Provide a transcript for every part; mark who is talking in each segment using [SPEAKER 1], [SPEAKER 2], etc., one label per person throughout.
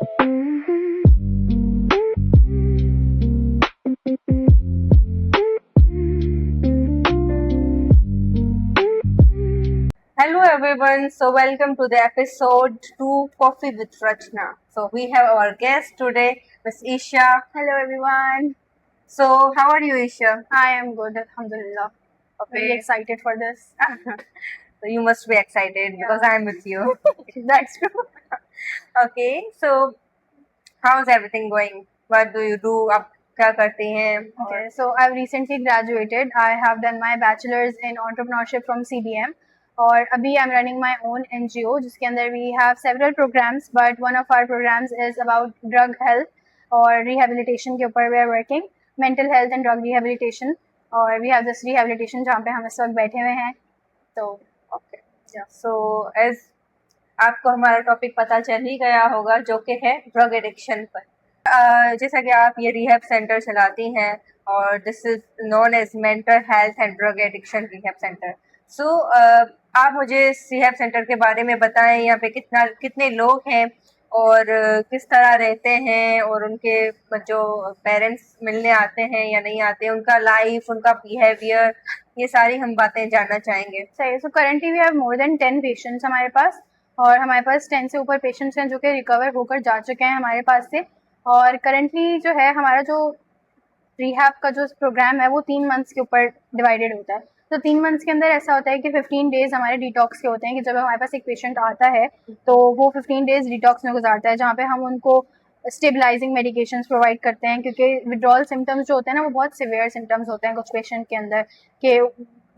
[SPEAKER 1] Hello everyone, so welcome to the episode 2 Coffee with Rachna. So we have our guest today, Miss Isha.
[SPEAKER 2] Hello everyone.
[SPEAKER 1] So how are you, Isha?
[SPEAKER 2] I am good, alhamdulillah. Very excited for this.
[SPEAKER 1] So you must be excited because I am with you.
[SPEAKER 2] That's true.
[SPEAKER 1] Okay, so how's everything going? What do you do? आप क्या करती हैं?
[SPEAKER 2] Okay, so I've recently graduated. I have done my bachelor's in entrepreneurship from CBM. और अभी I'm running my own NGO जिसके अंदर we have several programs, but one of our programs is about drug health और rehabilitation के ऊपर we are working, mental health and drug rehabilitation. और we have this rehabilitation जहाँ पे हम इस वक्त बैठे हुए हैं. तो
[SPEAKER 1] okay, so as आपको हमारा टॉपिक पता चल ही गया होगा जो कि है ड्रग एडिक्शन पर. जैसा कि आप ये रिहैब सेंटर चलाती हैं और this is known as mental health and drug addiction rehab centre. So आप मुझे इस रिहैब सेंटर के बारे में बताएं. यहाँ पे कितने लोग हैं और किस तरह रहते हैं और उनके जो पेरेंट्स मिलने आते हैं या नहीं आते, उनका लाइफ, उनका बिहेवियर, ये सारी हम बातें जानना चाहेंगे.
[SPEAKER 2] सही. So currently we have more than 10 patients हमारे पास और हमारे पास 10 से ऊपर पेशेंट्स हैं जो कि रिकवर होकर जा चुके हैं हमारे पास से. और करंटली जो है हमारा जो रिहैब का जो प्रोग्राम है वो 3 मंथ्स के ऊपर डिवाइडेड होता है. तो 3 मंथ्स के अंदर ऐसा होता है कि 15 डेज हमारे डिटॉक्स के होते हैं कि जब हमारे पास एक पेशेंट आता है तो वो 15 डेज डिटॉक्स में गुजारता है, जहाँ पे हम उनको स्टेबलाइजिंग मेडिकेशंस प्रोवाइड करते हैं क्योंकि विड्रॉल सिम्टम्स जो होते हैं ना वो बहुत सिवियर सिम्टम्स होते हैं कुछ पेशेंट के अंदर के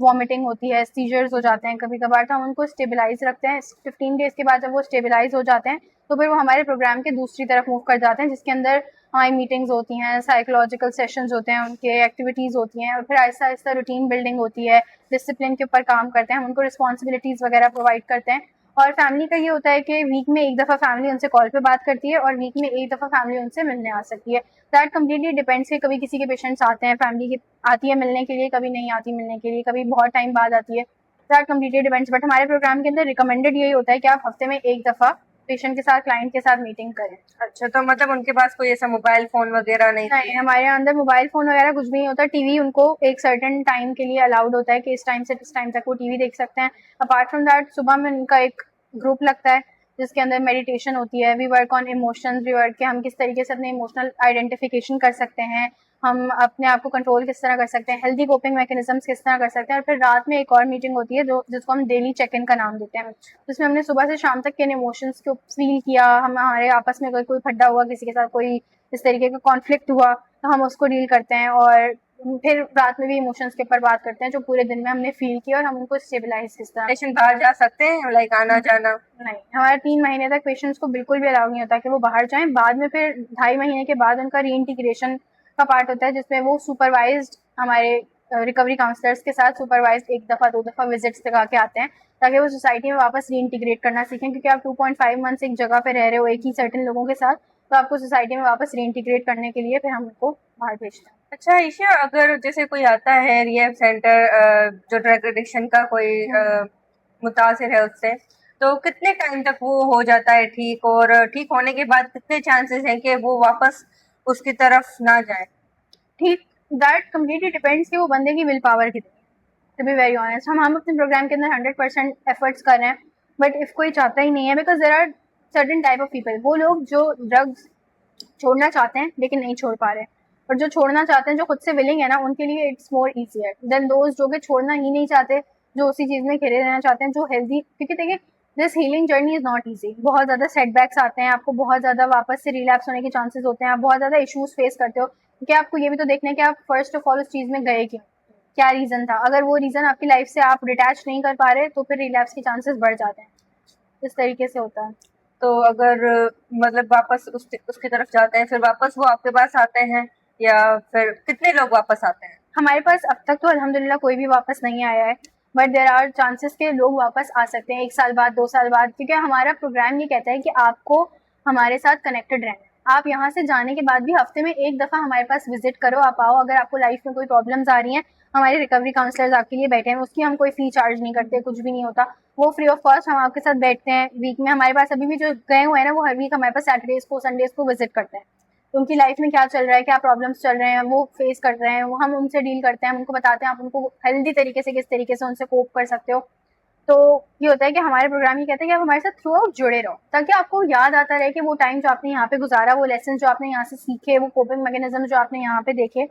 [SPEAKER 2] वॉमिटिंग होती है, सीजर्स हो जाते हैं कभी कभार. तो हम उनको स्टेबलाइज रखते हैं. 15 डेज के बाद जब वो स्टेबलाइज हो जाते हैं तो फिर वो हमारे प्रोग्राम के दूसरी तरफ मूव कर जाते हैं जिसके अंदर हमारी मीटिंग्स होती हैं, साइकोलॉजिकल सेशंस होते हैं, उनके एक्टिविटीज़ होती हैं और फिर आहिस्ता आहिस्ता रूटीन बिल्डिंग होती है, डिसिप्लिन के ऊपर काम करते हैं, हम उनको रिस्पॉन्सिबिलिटीज़ वगैरह प्रोवाइड करते हैं. और फैमिली का ये होता है कि वीक में एक दफ़ा फैमिली उनसे कॉल पे बात करती है और वीक में एक दफ़ा फैमिली उनसे मिलने आ सकती है. दैट कम्प्लीटली डिपेंड्स कि कभी किसी के पेशेंट्स आते हैं, फैमिली की आती है मिलने के लिए, कभी नहीं आती मिलने के लिए, कभी बहुत टाइम बाद आती है. That completely depends. बट हमारे प्रोग्राम के अंदर रिकमेंडेड यही होता है कि आप हफ्ते में एक दफ़ा पेशेंट के साथ, क्लाइंट के साथ मीटिंग करें.
[SPEAKER 1] अच्छा, तो मतलब उनके पास कोई ऐसा मोबाइल फोन वगैरह नहीं?
[SPEAKER 2] हमारे अंदर मोबाइल फोन वगैरह कुछ भी नहीं होता. टीवी उनको एक सर्टेन टाइम के लिए अलाउड होता है कि इस टाइम से इस टाइम तक वो टीवी देख सकते हैं. अपार्ट फ्रॉम दैट सुबह में उनका एक ग्रुप लगता है जिसके अंदर मेडिटेशन होती है. We work on emotions, we work के हम किस तरीके से अपने इमोशनल आइडेंटिफिकेशन कर सकते हैं, हम अपने आप को कंट्रोल किस तरह कर सकते हैं, हेल्दी कोपिंग मैकेनिज्म्स किस तरह कर सकते हैं. और फिर रात में एक और मीटिंग होती है जो जिसको हम डेली चेक इन का नाम देते हैं, जिसमें हमने सुबह से शाम तक के इमोशंस को फील किया, हमारे आपस में कोई फड्डा हुआ, किसी के साथ कोई इस तरीके का कॉन्फ्लिक्ट हुआ तो हम उसको डील करते हैं. और फिर रात में भी इमोशंस के ऊपर बात करते हैं जो पूरे दिन में हमने फील किया और हम उनको स्टेबलाइज किस तरह.
[SPEAKER 1] पेशेंट बाहर जा सकते हैं, लाइक आना जाना?
[SPEAKER 2] नहीं, हमारा 3 महीने तक पेशेंट्स को बिल्कुल भी अलाउ नहीं होता कि वो बाहर जाएं. बाद में फिर 2.5 महीने के बाद उनका री इंटीग्रेशन का पार्ट होता है जिसमें वो सुपरवाइज्ड हमारे रिकवरी काउंसलर्स के साथ सुपरवाइज्ड 1 दफ़ा 2 दफ़ा विजिट्स लगा के आते हैं ताकि वो सोसाइटी में वापस री इंटीग्रेट करना सीखें. क्योंकि आप 2.5 मंथ्स एक जगह पे रह रहे हो एक ही सर्टेन लोगों के साथ, तो आपको सोसाइटी में वापस री इंटीग्रेट करने के लिए फिर हम उनको बाहर भेजते हैं.
[SPEAKER 1] अच्छा ईशा, अगर जैसे कोई आता है रिहैब सेंटर जो ड्रग एडिक्शन का कोई मुतासिर है उससे, तो कितने टाइम तक वो हो जाता है ठीक, और ठीक होने के बाद कितने चांसेस हैं कि वो वापस उसकी तरफ ना जाए?
[SPEAKER 2] ठीक, दैट कम्प्लीटली डिपेंड्स कि वो बंदे की विल पावर कितनी है. टू बी वेरी ऑनेस्ट, हम अपने प्रोग्राम के अंदर 100% एफर्ट्स कर रहे हैं. बट इफ़ कोई चाहता ही नहीं है, because there are certain type of people, वो लोग जो ड्रग्स छोड़ना चाहते हैं लेकिन नहीं छोड़ पा रहे, और जो छोड़ना चाहते हैं, जो खुद से विलिंग है ना, उनके लिए it's more easier than those जो कि छोड़ना ही नहीं चाहते, जो उसी चीज़ में घिरे रहना चाहते हैं, जो हेल्दी. क्योंकि देखिए this healing journey is not easy. बहुत ज़्यादा सेटबैक्स आते हैं, आपको बहुत ज़्यादा वापस से रिलैप्स होने के चांसेस होते हैं, आप बहुत ज़्यादा इशूज़ फेस करते हो. क्योंकि आपको ये भी तो देखना है कि आप फर्स्ट ऑफ ऑल उस चीज़ में गए क्यों, क्या रीज़न था. अगर वो रीज़न आपकी लाइफ से आप डिटैच नहीं कर पा रहे तो फिर रिलैप्स के चांसेस बढ़ जाते हैं. इस तरीके से होता है.
[SPEAKER 1] तो अगर मतलब वापस उसकी तरफ जाते हैं, फिर वापस वो आपके पास आते हैं, या फिर कितने लोग वापस आते हैं?
[SPEAKER 2] हमारे पास अब तक तो अल्हम्दुलिल्लाह कोई भी वापस नहीं आया है, बट देर आर चांसेस के लोग वापस आ सकते हैं 1 साल बाद, 2 साल बाद. क्योंकि हमारा प्रोग्राम ये कहता है कि आपको हमारे साथ कनेक्टेड रहना है, आप यहाँ से जाने के बाद भी हफ्ते में एक दफ़ा हमारे पास विजिट करो, आप आओ। अगर आपको लाइफ में कोई प्रॉब्लम्स आ रही हैं, हमारे रिकवरी काउंसलर्स आपके लिए बैठे हैं, उसकी हम कोई फ़ी चार्ज नहीं करते, कुछ भी नहीं होता, वो फ्री ऑफ कॉस्ट हम आपके साथ बैठते हैं। वीक में हमारे पास अभी भी जो गए हुए हैं ना, वो हर वीक हमारे पास सैटरडेज़ को संडेज़ को विजिट करते हैं। तो उनकी लाइफ में क्या चल रहा है, क्या प्रॉब्लम्स चल रहे हैं, वो फेस कर रहे हैं, वो हम उनसे डील करते हैं, हम उनको बताते हैं आप उनको हेल्दी तरीके से किस तरीके से उनसे कोप कर सकते हो। तो ये होता है कि हमारे प्रोग्राम ये कहते हैं कि आप हमारे साथ थ्रू आउट जुड़े रहो, ताकि आपको याद आता रहे कि वो टाइम जो आपने यहाँ पे गुजारा, वो लेसन जो आपने यहाँ से सीखे, वो कोपिंग मैकेनिज्म जो आपने यहाँ पे देखे,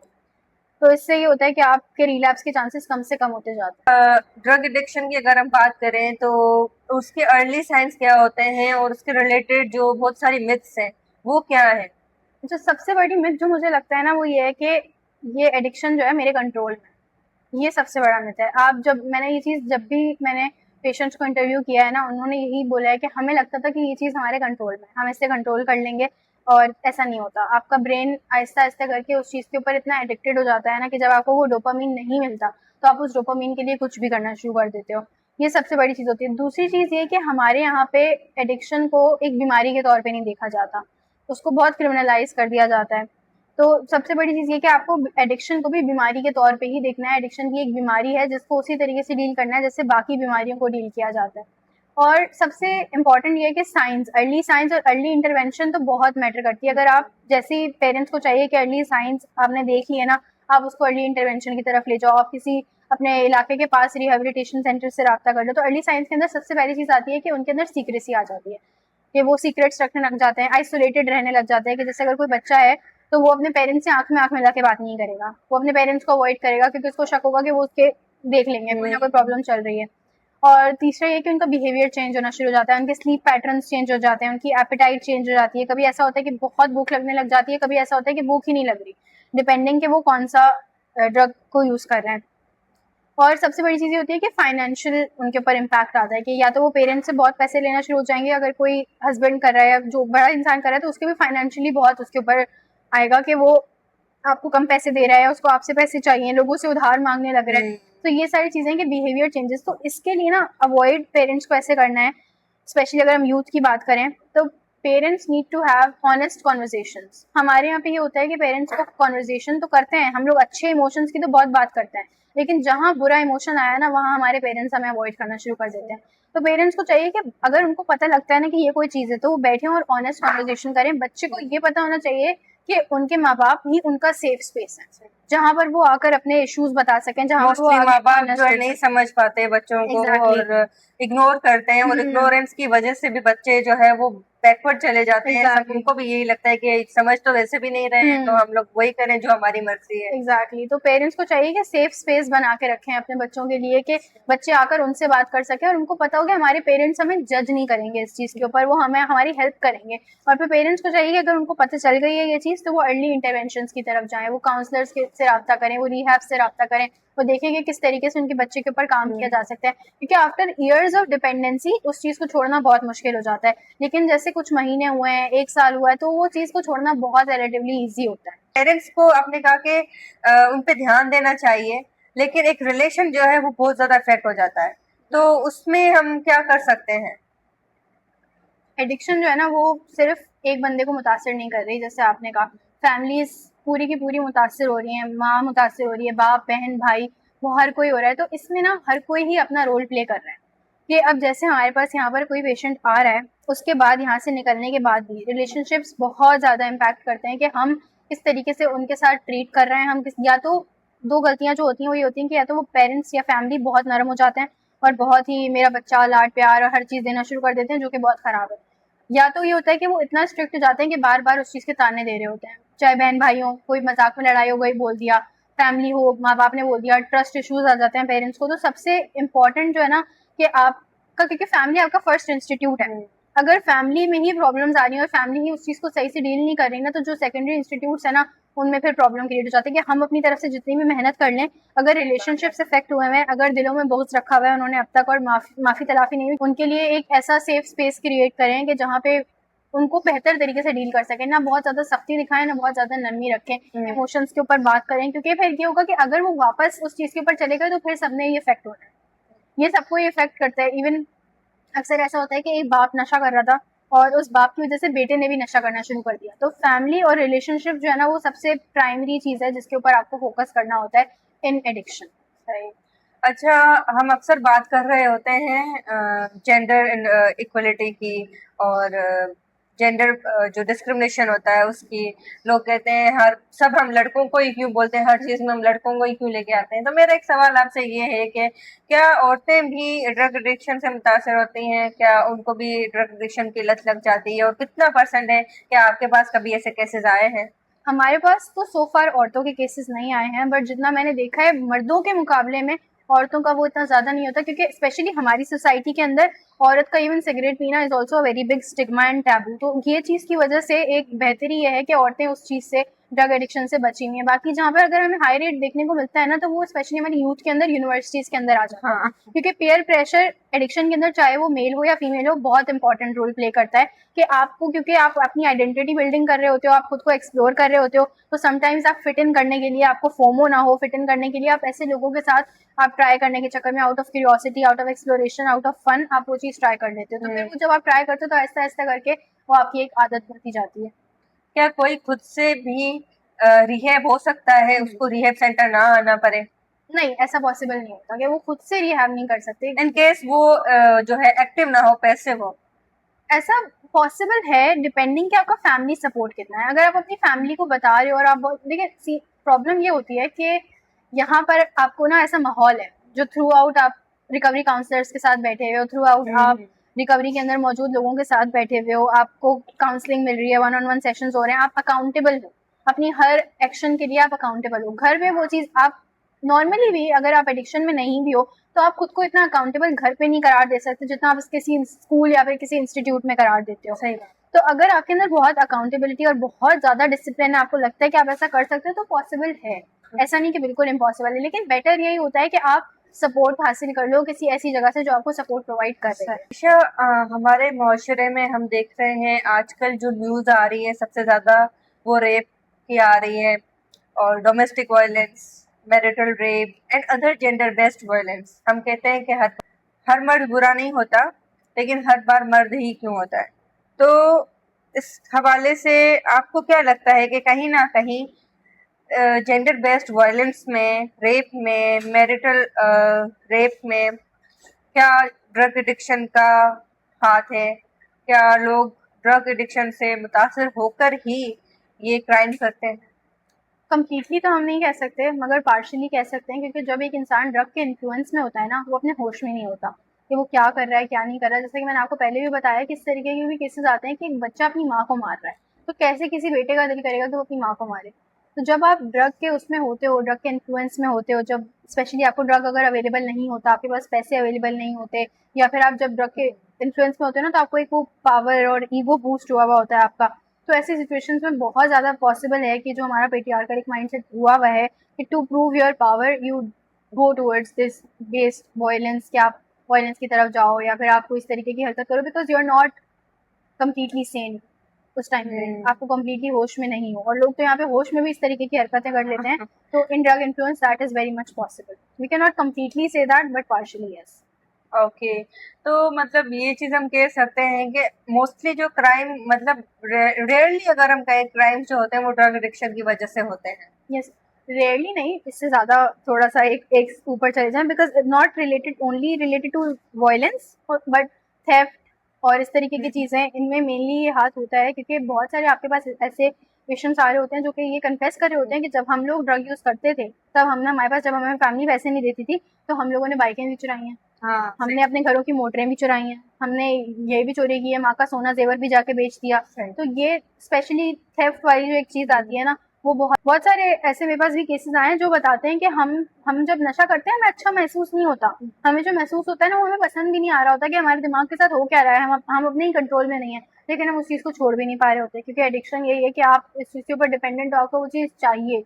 [SPEAKER 2] तो इससे ये होता है कि आपके रिलैप्स के चांसेस कम से कम होते जाते हैं।
[SPEAKER 1] ड्रग एडिक्शन की अगर हम बात करें तो उसके अर्ली साइंस क्या होते हैं और उसके रिलेटेड जो बहुत सारी मिथ्स हैं वो क्या है?
[SPEAKER 2] जो सबसे बड़ी मिथ जो मुझे लगता है ना, वो ये है कि ये एडिक्शन जो है मेरे कंट्रोल में, ये सबसे बड़ा मिथ है। आप मैंने ये चीज़ जब भी मैंने पेशेंट्स को इंटरव्यू किया है ना, उन्होंने यही बोला है कि हमें लगता था कि ये चीज़ हमारे कंट्रोल में, हम इससे कंट्रोल कर लेंगे, और ऐसा नहीं होता। आपका ब्रेन आहिस्ता आहिस्ता करके उस चीज़ के ऊपर इतना एडिक्टेड हो जाता है ना, कि जब आपको वो डोपामीन नहीं मिलता, तो आप उस डोपामीन के लिए कुछ भी करना शुरू कर देते हो। ये सबसे बड़ी चीज़ होती है। दूसरी चीज़ ये कि हमारे यहाँ पे एडिक्शन को एक बीमारी के तौर पे नहीं देखा जाता, उसको बहुत क्रिमिनलाइज कर दिया जाता है। तो सबसे बड़ी चीज़ ये कि आपको एडिक्शन को भी बीमारी के तौर पे ही देखना है। एडिक्शन भी एक बीमारी है जिसको उसी तरीके से डील करना है जैसे बाकी बीमारियों को डील किया जाता है। और सबसे इम्पॉर्टेंट ये है कि साइंस और अर्ली इंटरवेंशन तो बहुत मैटर करती है। अगर आप जैसे ही पेरेंट्स को चाहिए कि अर्ली साइंस आपने देख ली है ना, आप उसको अर्ली इंटरवेंशन की तरफ ले जाओ, आप किसी अपने इलाके के पास रिहेबिलिटेशन सेंटर से रब्ता कर लो, तो अर्ली साइंस के अंदर सबसे पहली चीज़ आती है कि उनके अंदर सीक्रेसी आ जाती है, कि वो सीक्रेट्स रखने लग जाते हैं, आइसोलेटेड रहने लग जाते हैं। कि जैसे अगर कोई बच्चा है तो वो अपने पेरेंट्स से आंख में आंख मिला के बात नहीं करेगा, वो अपने पेरेंट्स को अवॉइड करेगा, क्योंकि उसको शक होगा कि वो उसके देख लेंगे कोई ना कोई प्रॉब्लम चल रही है। और तीसरा ये कि उनका बिहेवियर चेंज होना शुरू हो जाता है, उनके स्लीप पैटर्न्स चेंज हो जाते हैं, उनकी एपेटाइट चेंज हो जाती है। कभी ऐसा होता है कि बहुत भूख लगने लग जाती है, कभी ऐसा होता है कि भूख ही नहीं लग रही, डिपेंडिंग कि वो कौन सा ड्रग को यूज़ कर रहे हैं। और सबसे बड़ी चीज़ ये होती है कि फाइनेंशियल उनके ऊपर इम्पैक्ट आता है, कि या तो वो पेरेंट्स से बहुत पैसे लेना शुरू हो जाएंगे, अगर कोई हस्बैंड कर रहा है या जो बड़ा इंसान कर रहा है, तो उसके भी फाइनेंशियली बहुत उसके ऊपर आएगा कि वो आपको कम पैसे दे रहा है, उसको आपसे पैसे चाहिए, लोगों से उधार मांगने लग रहा है। तो ये सारी चीज़ें कि बिहेवियर चेंजेस, तो इसके लिए ना अवॉइड पेरेंट्स को ऐसे करना है। स्पेशली अगर हम यूथ की बात करें तो parents need to have honest conversations. हमारे यहाँ पे ये होता है कि पेरेंट्स को कॉन्वर्जेशन तो करते हैं, हम लोग अच्छे इमोशंस की तो बहुत बात करते हैं, लेकिन जहाँ बुरा इमोशन आया ना, वहाँ हमारे पेरेंट्स हमें अवॉइड करना शुरू कर देते हैं। तो पेरेंट्स को चाहिए कि अगर उनको पता लगता है ना कि ये कोई चीज़ है, तो वो बैठे और ऑनेस्ट कॉन्वर्जेशन करें। बच्चे को ये पता होना चाहिए कि उनके माँ बाप ही उनका सेफ स्पेस है, जहाँ पर वो आकर अपने इश्यूज बता सकें, जहाँ पर वो
[SPEAKER 1] मोस्टली माँ बाप
[SPEAKER 2] honest
[SPEAKER 1] जो है
[SPEAKER 2] रह
[SPEAKER 1] नहीं
[SPEAKER 2] सकें।
[SPEAKER 1] समझ पाते बच्चों को
[SPEAKER 2] Exactly.
[SPEAKER 1] और इग्नोर करते हैं और इग्नोरेंस की वजह से भी बच्चे जो है वो बैकवर्ड चले जाते हैं। सब
[SPEAKER 2] Exactly.
[SPEAKER 1] उनको भी यही लगता है कि समझ तो वैसे भी नहीं रहे हैं, तो हम लोग वही करें जो हमारी मर्जी है।
[SPEAKER 2] एग्जैक्टली तो पेरेंट्स को चाहिए कि सेफ स्पेस बना के रखें अपने बच्चों के लिए, कि बच्चे आकर उनसे बात कर सके और उनको पता हो कि हमारे पेरेंट्स हमें जज नहीं करेंगे इस चीज़ के ऊपर, वो हमें हमारी हेल्प करेंगे। और फिर पेरेंट्स को चाहिए कि अगर उनको पता चल गई है ये चीज़, तो वो अर्ली इंटरवेंशन की तरफ जाएं, वो काउंसलर्स से रब्ता करें, वो रिहैब से रब्ता करें, वो देखें कि किस तरीके से उनके बच्चे के ऊपर काम किया जा सकता है। क्योंकि आफ्टर ईयर्स ऑफ डिपेंडेंसी उस चीज़ को छोड़ना बहुत मुश्किल हो जाता है, लेकिन जैसे कुछ महीने हुए हैं, 1 साल हुआ है, तो वो चीज़ को छोड़ना बहुत रिलेटिवली ईजी होता है।
[SPEAKER 1] पेरेंट्स को आपने कहा कि उन पे ध्यान देना चाहिए, लेकिन एक रिलेशन जो है वो बहुत ज़्यादा इफेक्ट हो जाता है, तो उसमें हम क्या कर सकते हैं?
[SPEAKER 2] एडिक्शन जो है ना, वो सिर्फ एक बंदे को मुतासिर नहीं कर रही, जैसे आपने कहा फैमिलीज पूरी की पूरी मुतासिर हो रही हैं, माँ मुतासिर हो रही है, बाप बहन भाई, वो हर कोई हो रहा है। तो इसमें ना हर कोई ही अपना रोल प्ले कर रहा है, कि अब जैसे हमारे पास यहाँ पर कोई पेशेंट आ रहा है, उसके बाद यहाँ से निकलने के बाद भी रिलेशनशिप्स बहुत ज़्यादा इम्पैक्ट करते हैं कि हम किस तरीके से उनके साथ ट्रीट कर रहे हैं। हम किस, या तो दो गलतियाँ जो होती हैं वो ये होती हैं कि या तो वो पेरेंट्स या फैमिली बहुत नरम हो जाते हैं और बहुत ही मेरा बच्चा लाड प्यार और हर चीज़ देना शुरू कर देते हैं, जो कि बहुत ख़राब है। या तो ये होता है कि वो इतना स्ट्रिक्ट हो जाते हैं कि बार बार उस चीज़ के ताने दे रहे होते हैं, चाहे बहन भाई हो, कोई मजाक में लड़ाई हो गई बोल दिया, फैमिली हो, माँ बाप ने बोल दिया, ट्रस्ट इश्यूज आ जाते हैं पेरेंट्स को। तो सबसे इम्पोर्टेंट जो है ना कि आपका, क्योंकि फैमिली आपका फर्स्ट इंस्टीट्यूट है, अगर फैमिली में ही प्रॉब्लम्स आ रही है और फैमिली ही उस चीज़ को सही से डील नहीं कर रही ना, तो जो सेकेंडरी इंस्टीट्यूट्स है ना, उनमें फिर प्रॉब्लम क्रिएट हो जाती है। कि हम अपनी तरफ से जितनी भी मेहनत कर लें, अगर रिलेशनशिप्स इफेक्ट हुए हैं, अगर दिलों में बोझ रखा हुआ है उन्होंने अब तक और माफी तलाफी नहीं हुई, उनके लिए एक ऐसा सेफ स्पेस क्रिएट करें कि जहाँ पे उनको बेहतर तरीके से डील कर सकें, ना बहुत ज़्यादा सख्ती दिखाएं, ना बहुत ज़्यादा नरमी रखें, इमोशंस के ऊपर बात करें। क्योंकि फिर ये होगा कि अगर वो वापस उस चीज़ के ऊपर चले गए, तो फिर सबने ये इफेक्ट होना है, ये सबको ये इफेक्ट करता है। इवन अक्सर ऐसा होता है कि एक बाप नशा कर रहा था, और उस बाप की वजह से बेटे ने भी नशा करना शुरू कर दिया। तो फैमिली और रिलेशनशिप जो है ना वो सबसे प्राइमरी चीज़ है जिसके ऊपर आपको फोकस करना होता है इन एडिक्शन।
[SPEAKER 1] सही। अच्छा, हम अक्सर बात कर रहे होते हैं जेंडर इक्वलिटी की और जेंडर जो डिस्क्रिमिनेशन होता है उसकी। लोग कहते हैं हर सब हम लड़कों को ही क्यों बोलते हैं, हर चीज में हम लड़कों को ही क्यों लेके आते हैं। तो मेरा एक सवाल आपसे ये है कि क्या औरतें भी ड्रग एडिक्शन से मुतासर होती हैं? क्या उनको भी ड्रग एडिक्शन की लत लग जाती है? और कितना परसेंट है? क्या आपके पास कभी ऐसे केसेस आए हैं?
[SPEAKER 2] हमारे पास तो सो फार औरतों के केसेस नहीं आए हैं, बट जितना मैंने देखा है मर्दों के मुकाबले में औरतों का वो इतना ज़्यादा नहीं होता, क्योंकि स्पेशली हमारी सोसाइटी के अंदर औरत का इवन सिगरेट पीना is also a very big stigma and taboo. तो ये चीज़ की वजह से एक बेहतरी ये है कि औरतें उस चीज़ से, ड्रग एडिक्शन से बची हुई हैं। बाकी जहाँ पर अगर हमें हाई रेट देखने को मिलता है ना, तो वो स्पेशली हमारी यूथ के अंदर, यूनिवर्सिटीज़ के अंदर आ जाता है।
[SPEAKER 1] हाँ।
[SPEAKER 2] क्योंकि पेयर प्रेशर एडिक्शन के अंदर, चाहे वो मेल हो या फीमेल हो, बहुत इंपॉर्टेंट रोल प्ले करता है कि आपको, क्योंकि आप अपनी आइडेंटिटी बिल्डिंग कर रहे होते हो, आप खुद को एक्सप्लोर कर रहे होते हो, तो समटाइम्स आप फिट इन करने के लिए, आपको फोमो ना हो, फिट इन करने के लिए आप ऐसे लोगों के साथ आप ट्राई करने के चक्कर में, out of curiosity, out of exploration, out of fun, आप वो चीज़ ट्राई कर लेते हो। तो फिर वो जब आप ट्राई करते हो तो आहिस्ता आहिस्ता करके वो आपकी एक आदत बनती जाती है।
[SPEAKER 1] क्या कोई खुद से भी रिहैब हो सकता है, उसको रिहैब सेंटर ना आना पड़े?
[SPEAKER 2] नहीं, ऐसा पॉसिबल नहीं होता कि वो खुद से रिहैब नहीं कर सकते।
[SPEAKER 1] इन केस वो जो है एक्टिव ना हो, पैसिव हो?
[SPEAKER 2] ऐसा पॉसिबल है डिपेंडिंग कि आपका फैमिली सपोर्ट कितना है। अगर आप अपनी फैमिली को बता रहे हो और आप बहुत, देखिए प्रॉब्लम ये होती है कि यहाँ पर आपको ना ऐसा माहौल है जो थ्रू आउट आप रिकवरी काउंसलर्स के साथ बैठे हुए हो, थ्रू आउट आप रिकवरी के अंदर मौजूद लोगों के साथ बैठे हुए हो, आपको काउंसलिंग मिल रही है, वन ऑन वन सेशंस हो रहे हैं, आप अकाउंटेबल हो, अपनी हर एक्शन के लिए आप अकाउंटेबल हो। घर में वो चीज़ आप नॉर्मली भी, अगर आप एडिक्शन में नहीं भी हो, तो आप खुद को इतना अकाउंटेबल घर पे नहीं करार दे सकते जितना आप किसी स्कूल या फिर किसी इंस्टीट्यूट में करार देते हो।
[SPEAKER 1] सही बात।
[SPEAKER 2] तो अगर आपके अंदर बहुत अकाउंटेबिलिटी और बहुत ज्यादा डिसिप्लिन है, आपको लगता है कि आप ऐसा कर सकते हो, तो पॉसिबल है। ऐसा नहीं कि बिल्कुल इम्पॉसिबल है, लेकिन बेटर यही होता है कि आप सपोर्ट हासिल कर लो किसी ऐसी जगह से जो आपको सपोर्ट प्रोवाइड कर रही है।
[SPEAKER 1] अच्छा, हमारे माशरे में हम देख रहे हैं आजकल जो न्यूज़ आ रही है सबसे ज़्यादा वो रेप की आ रही है, और domestic violence, marital rape and other gender based violence. हम कहते हैं कि हर मर्द बुरा नहीं होता, लेकिन हर बार मर्द ही क्यों होता है? तो इस हवाले से आपको क्या लगता है कि कहीं ना कहीं जेंडर बेस्ड वायलेंस में, रेप में, मैरिटल रेप में क्या ड्रग एडिक्शन का हाथ है? क्या लोग ड्रग एडिक्शन से मुतासिर होकर ही ये क्राइम करते हैं?
[SPEAKER 2] कंप्लीटली तो हम नहीं कह सकते, मगर पार्शियली कह सकते हैं, क्योंकि जब एक इंसान ड्रग के इन्फ्लुएंस में होता है ना, वो अपने होश में नहीं होता कि वो क्या कर रहा है क्या नहीं कर रहा है। जैसे कि मैंने आपको पहले भी बताया कि इस तरीके के भी केसेस आते हैं कि एक बच्चा अपनी माँ को मार रहा है, तो कैसे किसी बेटे का दिल करेगा कि वो अपनी माँ को मारे। तो जब आप ड्रग के उसमें होते हो, ड्रग के इन्फ्लुएंस में होते हो, जब स्पेशली आपको ड्रग अगर अवेलेबल नहीं होता, आपके पास पैसे अवेलेबल नहीं होते, या फिर आप जब ड्रग के इन्फ्लुएंस में होते हो ना, तो आपको एक वो पावर और ईगो बूस्ट हुआ हुआ होता है आपका। तो ऐसी सिचुएशंस में बहुत ज़्यादा पॉसिबल है कि जो हमारा पेट्रियार्कल एक माइंडसेट हुआ हुआ है कि to prove your power you go towards this based violence, कि आप वायलेंस की तरफ जाओ या फिर आपको इस तरीके की हरकत करो, because you are not completely sane उस टाइम पे, आपको कम्प्लीटली होश में नहीं हो। और लोग तो यहाँ पे होश में भी इस तरीके की हरकतें कर लेते हैं। तो in drug influence that is very much possible, we can not completely say that, but partially yes.
[SPEAKER 1] Okay, तो मतलब ये चीज़ हम कह सकते हैं कि मोस्टली जो क्राइम, मतलब रेयरली अगर हम कहें, क्राइम जो होते हैं वो ड्रग एडिक्शन की वजह से होते हैं।
[SPEAKER 2] यस, रेयरली नहीं, इससे ज़्यादा थोड़ा सा एक एक ऊपर चले जाएं, because not related only related to violence, but theft और इस तरीके की चीज़ें, इनमें मेनली ये हाथ होता है। क्योंकि बहुत सारे आपके पास ऐसे पेशेंट्स आ रहे होते हैं जो कि ये कन्फेस कर रहे होते हैं कि जब हम लोग ड्रग यूज़ करते थे, तब हमने, हमारे पास जब हमें फैमिली पैसे नहीं देती थी, तो हम लोगों ने बाइकें भी चुराई हैं,
[SPEAKER 1] हाँ,
[SPEAKER 2] हमने अपने घरों की मोटरें भी चुराई हैं, हमने ये भी चोरी की है, माँ का सोना जेवर भी जाके बेच दिया। तो ये स्पेशली थेफ्ट वाली जो एक चीज़ आती है ना, वो बहुत बहुत सारे ऐसे मेरे पास भी केसेस आए हैं जो बताते हैं कि हम जब नशा करते हैं हमें अच्छा महसूस नहीं होता, हमें जो महसूस होता है ना वो हमें पसंद भी नहीं आ रहा होता कि हमारे दिमाग के साथ हो क्या रहा है, हम अपने ही कंट्रोल में नहीं है, लेकिन हम उस चीज़ को छोड़ भी नहीं पा रहे होते, क्योंकि एडिक्शन यही है कि आप इस चीज़ के ऊपर डिपेंडेंट हो, आपको वो चीज़ चाहिए।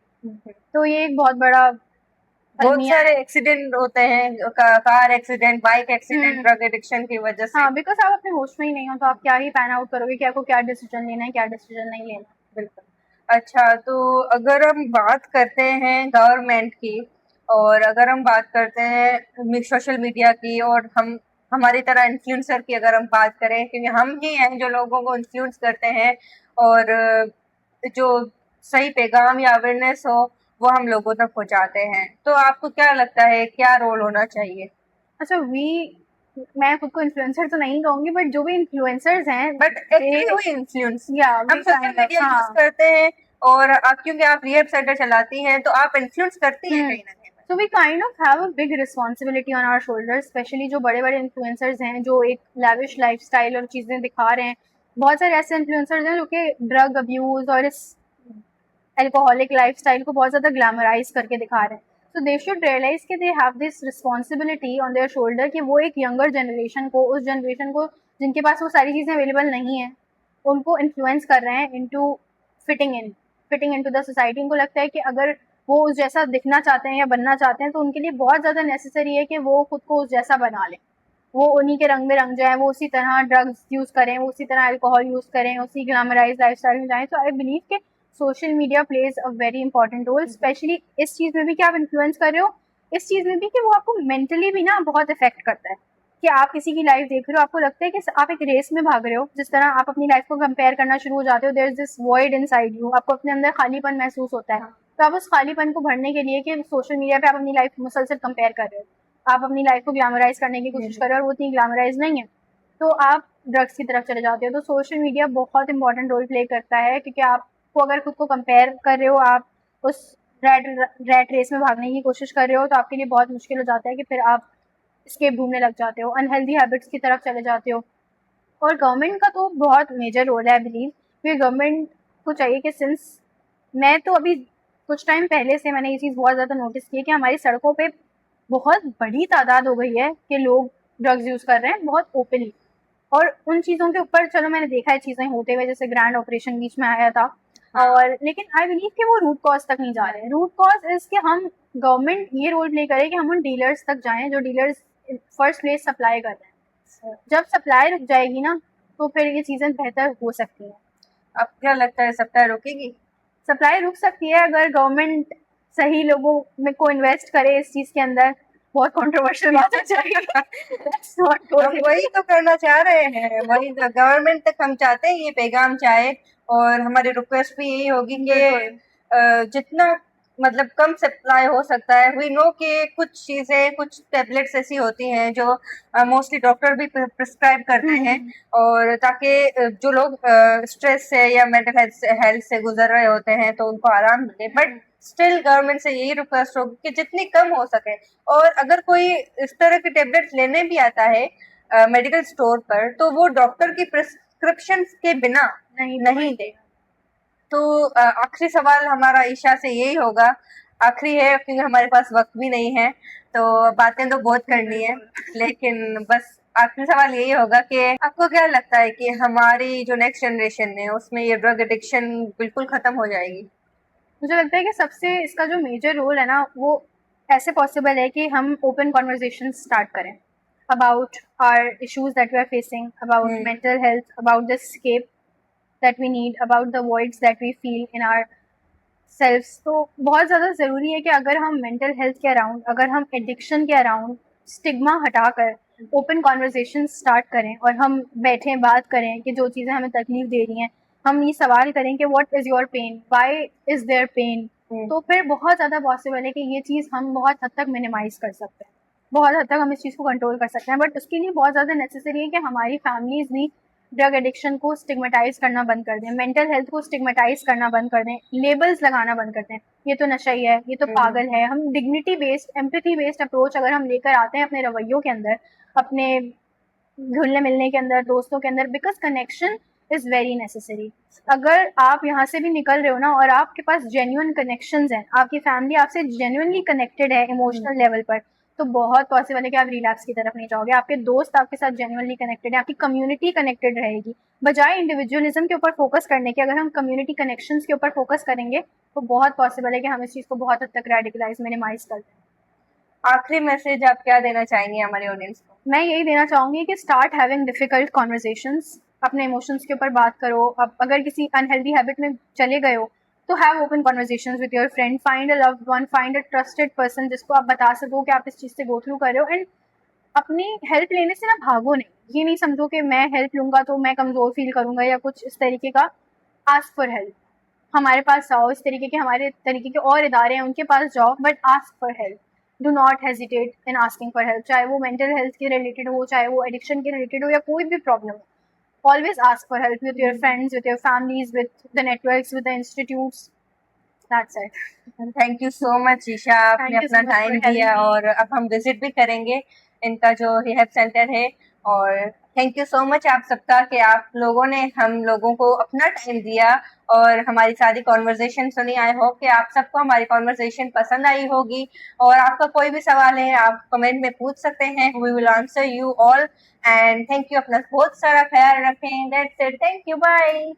[SPEAKER 2] तो ये एक बहुत बड़ा
[SPEAKER 1] बहुत
[SPEAKER 2] अलमिया
[SPEAKER 1] सारे
[SPEAKER 2] है।
[SPEAKER 1] एक्सीडेंट होते हैं, car accident, bike accident, drug addiction की वजह से।
[SPEAKER 2] हाँ, बिकॉज आप अपने होश में ही नहीं हो, तो आप क्या ही पैन आउट करोगे कि आपको क्या डिसीजन लेना है, क्या डिसीजन नहीं लेना।
[SPEAKER 1] बिल्कुल। अच्छा, तो अगर हम बात करते हैं गवर्नमेंट की, और अगर हम बात करते हैं सोशल मीडिया की, और हम हमारी तरह इन्फ्लुएंसर की अगर हम बात करें, क्योंकि हम ही हैं जो लोगों को इन्फ्लुएंस करते हैं, और जो सही पैगाम या अवेयरनेस हो वो हम लोगों तक पहुंचाते हैं। तो आपको क्या लगता है क्या रोल होना चाहिए?
[SPEAKER 2] अच्छा, मैं खुद को इन्फ्लुएंसर तो नहीं कहूंगी, बट जो भी इन्फ्लुएंसर्स हैं,
[SPEAKER 1] बट एक्चुअली वही इन्फ्लुएंस, हम सोशल मीडिया यूज करते हैं, और आप क्योंकि आप रिहैब सेंटर चलाती हैं तो आप इन्फ्लुएंस करती हैं कहीं ना कहीं।
[SPEAKER 2] So we kind of have a big responsibility on our shoulders, especially जो बड़े बड़े इन्फ्लुएंसर्स हैं जो एक lavish lifestyle और चीज़ें दिखा रहे हैं। बहुत सारे ऐसे इन्फ्लुएंसर्स हैं जो कि ड्रग अब्यूज और इस एल्कोहलिक लाइफस्टाइल को बहुत ज़्यादा ग्लैमराइज करके दिखा रहे हैं। सो दे शुड रियलाइज कि they have this responsibility on their shoulder कि वो एक यंगर जनरेशन को, उस जनरेशन को जिनके पास वो सारी चीज़ें अवेलेबल नहीं है, उनको इन्फ्लुएंस कर रहे हैं into fitting into the society. उनको लगता है कि अगर वो उस जैसा दिखना चाहते हैं या बनना चाहते हैं तो उनके लिए बहुत ज़्यादा नेसेसरी है कि वो खुद को उस जैसा बना लें, वो उन्हीं के रंग में रंग जाए, वो उसी तरह ड्रग्स यूज़ करें, वो उसी तरह अल्कोहल यूज़ करें, उसी ग्लैमराइज लाइफस्टाइल में जाएं। तो आई बिलीव कि social media plays a very important role, especially इस चीज़ में भी कि आप इन्फ्लुएंस कर रहे हो, इस चीज़ में भी कि वो आपको मेंटली भी ना बहुत इफेक्ट करता है कि आप किसी की लाइफ देख रहे हो, आपको लगता है कि आप एक रेस में भाग रहे हो। जिस तरह आप अपनी लाइफ को कंपेयर करना शुरू हो जाते हो, there is this void inside you, आपको अपने अंदर खालीपन महसूस होता है। तो आप उस खालीपन को भरने के लिए कि सोशल मीडिया पे आप अपनी लाइफ मुसलसल कंपेयर कर रहे हो, आप अपनी लाइफ को ग्लैमराइज करने की कोशिश कर रहे हो और वो इतनी ग्लैमराइज नहीं है, तो आप ड्रग्स की तरफ चले जाते हो। तो सोशल मीडिया बहुत इंपॉर्टेंट रोल प्ले करता है, क्योंकि आपको अगर खुद को कंपेयर कर रहे हो, आप उस रैट रेस में भागने की कोशिश कर रहे हो, तो आपके लिए बहुत मुश्किल हो जाता है कि फिर आप स्केप ढूंढने लग जाते हो, अनहेल्दी हैबिट्स की तरफ चले जाते हो। और गवर्नमेंट का तो बहुत मेजर रोल है आई बिलीव, क्योंकि गवर्नमेंट को चाहिए कि सिंस मैं तो अभी कुछ टाइम पहले से मैंने ये चीज़ बहुत ज़्यादा नोटिस की है कि हमारी सड़कों पे बहुत बड़ी तादाद हो गई है कि लोग ड्रग्स यूज़ कर रहे हैं बहुत ओपनली। और उन चीज़ों के ऊपर चलो मैंने देखा है चीज़ें होते हुए, जैसे ग्रैंड ऑपरेशन बीच में आया था, और लेकिन आई बिलीव कि वो रूट कॉज तक नहीं जा रहे हैं। रूट कॉज इज कि हम गवर्नमेंट ये रोल प्ले करे कि हम उन डीलर्स तक जाएं जो डीलर्स फर्स्ट प्लेस सप्लाई कर रहे हैं। जब सप्लाई रुक जाएगी ना तो फिर ये चीज़ें बेहतर हो सकती हैं।
[SPEAKER 1] अब क्या लगता है सप्लाई रुकेगी?
[SPEAKER 2] सप्लाई रुक सकती है अगर गवर्नमेंट सही लोगों में को इन्वेस्ट करे इस चीज़ के अंदर। बहुत कंट्रोवर्शियल बात है
[SPEAKER 1] हम वही तो करना चाह रहे हैं, वही तो गवर्नमेंट तक हम चाहते हैं ये पैगाम जाए, और हमारी रिक्वेस्ट भी यही होगी कि जितना मतलब कम सप्लाई हो सकता है। वी नो कि कुछ चीज़ें, कुछ टैबलेट्स ऐसी होती हैं जो मोस्टली डॉक्टर भी प्रिस्क्राइब करते हैं, और ताकि जो लोग स्ट्रेस से या मेंटल हेल्थ से गुजर रहे होते हैं तो उनको आराम मिले। बट स्टिल गवर्नमेंट से यही रिक्वेस्ट होगी कि जितनी कम हो सके, और अगर कोई इस तरह के टेबलेट्स लेने भी आता है मेडिकल स्टोर पर तो वो डॉक्टर की प्रिस्क्रिप्शन के बिना नहीं दे। तो आखिरी सवाल हमारा ईशा से यही होगा, आखिरी है क्योंकि हमारे पास वक्त भी नहीं है, तो बातें तो बहुत करनी है, लेकिन बस आखिरी सवाल यही होगा कि आपको क्या लगता है कि हमारी जो नेक्स्ट जनरेशन है उसमें ये ड्रग एडिक्शन बिल्कुल खत्म हो जाएगी?
[SPEAKER 2] मुझे लगता है कि सबसे इसका जो मेजर रोल है ना वो ऐसे पॉसिबल है कि हम ओपन कॉन्वर्जेशन स्टार्ट करें about our issues that we are facing, about mental health, about the escape that we need, about the voids that we feel in our selfs. तो बहुत ज़्यादा ज़रूरी है कि अगर हम मेंटल हेल्थ के अराउंड, अगर हम एडिक्शन के अराउंड स्टिग्मा हटाकर ओपन कॉन्वर्जेशन स्टार्ट करें और हम बैठें बात करें कि जो चीज़ें हमें तकलीफ दे रही हैं, हम ये सवाल करें कि what is your pain, why is there pain, तो फिर बहुत ज़्यादा पॉसिबल है कि ये चीज़ हम बहुत हद तक मिनिमाइज़ कर सकते हैं, बहुत हद तक हम इस चीज़ को कंट्रोल कर सकते हैं। बट उसके लिए बहुत ज़्यादा नेसेसरी है कि हमारी फैमिलीज़ भी ड्रग एडिक्शन को स्टिग्मेटाइज करना बंद कर दें, मेंटल हेल्थ को स्टिग्मेटाइज करना बंद कर दें, लेबल्स लगाना बंद कर दें, ये तो नशा ही है, ये तो पागल है। हम dignity based, empathy based approach अगर हम लेकर आते हैं अपने रवैयों के अंदर, अपने घुलने मिलने के अंदर, दोस्तों के अंदर, because connection is very necessary. अगर आप यहाँ से भी निकल रहे हो ना और आपके पास जेन्युइन कनेक्शंस हैं, आपकी फैमिली आपसे जेन्युइनली कनेक्टेड है इमोशनल लेवल पर, तो बहुत पॉसिबल है कि आप रिलैप्स की तरफ नहीं जाओगे। आपके दोस्त आपके साथ जेन्युइनली कनेक्टेड है, आपकी कम्युनिटी कनेक्टेड रहेगी। बजाय इंडिविजुअलिज्म के ऊपर फोकस करने के, अगर हम कम्युनिटी कनेक्शंस के ऊपर फोकस करेंगे तो बहुत पॉसिबल है कि हम इस चीज़ को बहुत हद तक रेडिकलाइज, मिनिमाइज कर दें।
[SPEAKER 1] आखिरी मैसेज आप क्या देना चाहेंगे हमारे ऑडियंस को?
[SPEAKER 2] मैं यही देना चाहूँगी कि स्टार्ट हैविंग डिफिकल्ट कॉन्वर्जेशंस, अपने इमोशंस के ऊपर बात करो। अब अगर किसी अनहेल्दी हैबिट में चले गए हो तो have open conversations with your friend, find a loved one, find a trusted person जिसको आप बता सको कि आप इस चीज़ से गो थ्रू कर रहे हो, एंड अपनी हेल्प लेने से ना भागो नहीं, ये नहीं समझो कि मैं हेल्प लूंगा तो मैं कमजोर फील करूंगा या कुछ इस तरीके का। आस्क फॉर हेल्प, हमारे पास आओ, इस तरीके के हमारे तरीके के और इदारे हैं उनके पास जाओ, but ask for help, do not hesitate in asking for help, चाहे वो मेंटल हेल्थ के रिलेटेड हो, चाहे वो एडिक्शन के रिलेटेड हो, या कोई भी प्रॉब्लम हो। Always ask for help with your friends, with your families, with the networks, with the institutes. That's it.
[SPEAKER 1] Thank you so much Isha, आपने
[SPEAKER 2] थैंक यू
[SPEAKER 1] अपना
[SPEAKER 2] so much
[SPEAKER 1] time
[SPEAKER 2] for having
[SPEAKER 1] दिया
[SPEAKER 2] me.
[SPEAKER 1] और अब हम visit भी करेंगे इनका जो रिहैब सेंटर है। और थैंक यू सो मच आप सबका कि आप लोगों ने हम लोगों को अपना टाइम दिया और हमारी सारी कॉन्वर्जेशन सुनी। आई होप कि आप सबको हमारी कॉन्वर्जेशन पसंद आई होगी। और आपका कोई भी सवाल है आप कमेंट में पूछ सकते हैं, we will answer you all. And thank you, अपना बहुत सारा ख्याल रखें। That's it, thank you, bye.